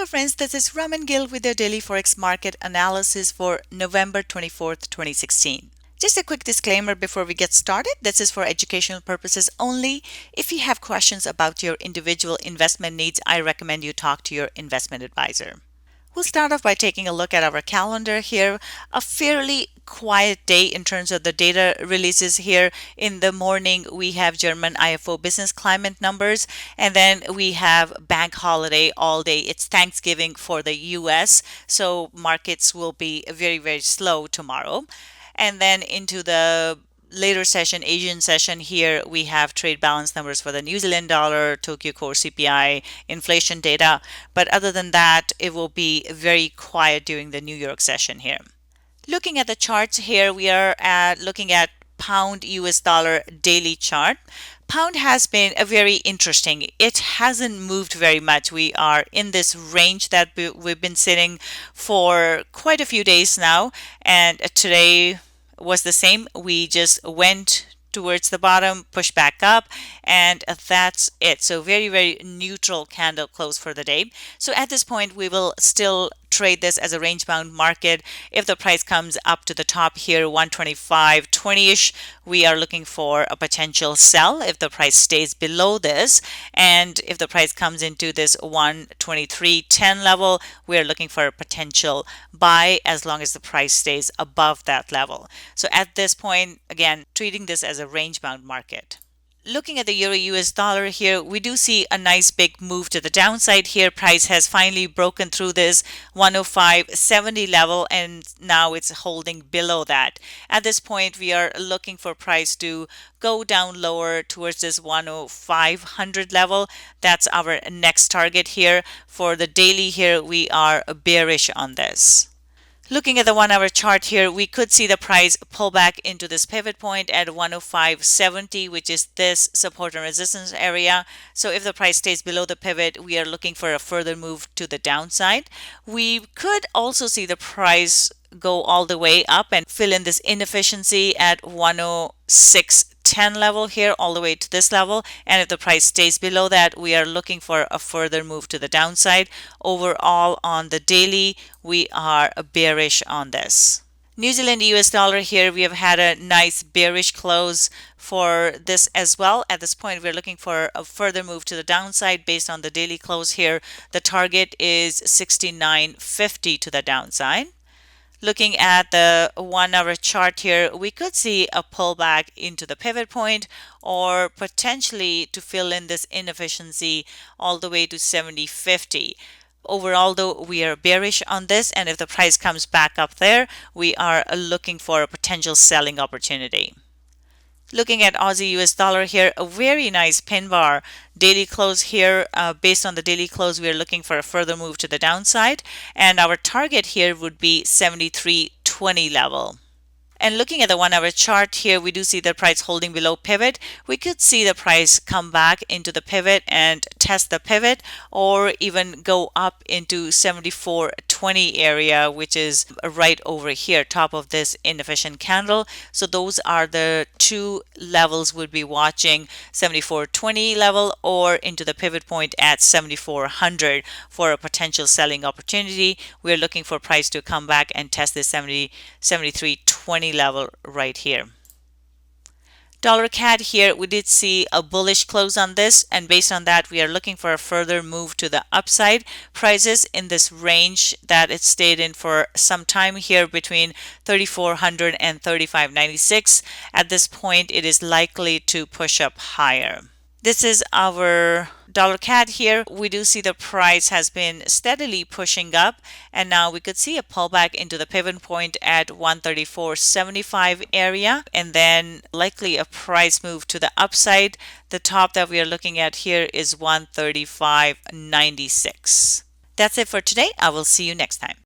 friends, this is Raman Gill with your daily Forex market analysis for November 24th, 2016. Just a quick disclaimer before we get started. This is for educational purposes only. If you have questions about your individual investment needs, I recommend you talk to your investment advisor. We'll start off by taking a look at our calendar here. A fairly quiet day in terms of the data releases here. In the morning, we have German IFO business climate numbers, and then we have bank holiday all day. It's Thanksgiving for the US, so markets will be very, very slow tomorrow. And then into the later session, Asian session here, we have trade balance numbers for the New Zealand dollar, Tokyo core CPI, inflation data. But other than that, it will be very quiet during the New York session here. Looking at the charts here, we are looking at pound US dollar daily chart. Pound has been very interesting. It hasn't moved very much. We are in this range that we've been sitting for quite a few days now, and today was the same. We just went towards the bottom, push back up, and that's it. So very, very neutral candle close for the day. So at this point, we will still trade this as a range bound market. If the price comes up to the top here, 125.20ish, we are looking for a potential sell if the price stays below this. And if the price comes into this 123.10 level, we are looking for a potential buy as long as the price stays above that level. So at this point, again, treating this as a range bound market. Looking at the euro US dollar here, we do see a nice big move to the downside here. Price has finally broken through this 105.70 level, and now it's holding below that. At this point, we are looking for price to go down lower towards this 105.100 level. That's our next target here. For the daily here, we are bearish on this. Looking at the 1 hour chart here, we could see the price pull back into this pivot point at 105.70, which is this support and resistance area. So if the price stays below the pivot, we are looking for a further move to the downside. We could also see the price go all the way up and fill in this inefficiency at 106.10 level here all the way to this level, and if the price stays below that, we are looking for a further move to the downside. Overall on the daily, we are bearish on this. New Zealand US dollar here, we have had a nice bearish close for this as well. At this point, we're looking for a further move to the downside based on the daily close here. The target is 69.50 to the downside. Looking at the 1 hour chart here, we could see a pullback into the pivot point or potentially to fill in this inefficiency all the way to 70.50. Overall, though, we are bearish on this, and if the price comes back up there, we are looking for a potential selling opportunity. Looking at Aussie US dollar here, a very nice pin bar daily close here. Based on the daily close, we are looking for a further move to the downside, and our target here would be 73.20 level. And looking at the 1 hour chart here, we do see the price holding below pivot. We could see the price come back into the pivot and test the pivot, or even go up into 74.20 area, which is right over here, top of this inefficient candle. So those are the two levels we'd be watching, 74.20 level or into the pivot point at 74.100 for a potential selling opportunity. We're looking for price to come back and test this 73.20 level right here. Dollar CAD here, we did see a bullish close on this, and based on that, we are looking for a further move to the upside. Prices in this range that it stayed in for some time here between 3,400 and 35.96. At this point, it is likely to push up higher. This is our dollar CAD here. We do see the price has been steadily pushing up, and now we could see a pullback into the pivot point at 134.75 area, and then likely a price move to the upside. The top that we are looking at here is 135.96. That's it for today. I will see you next time.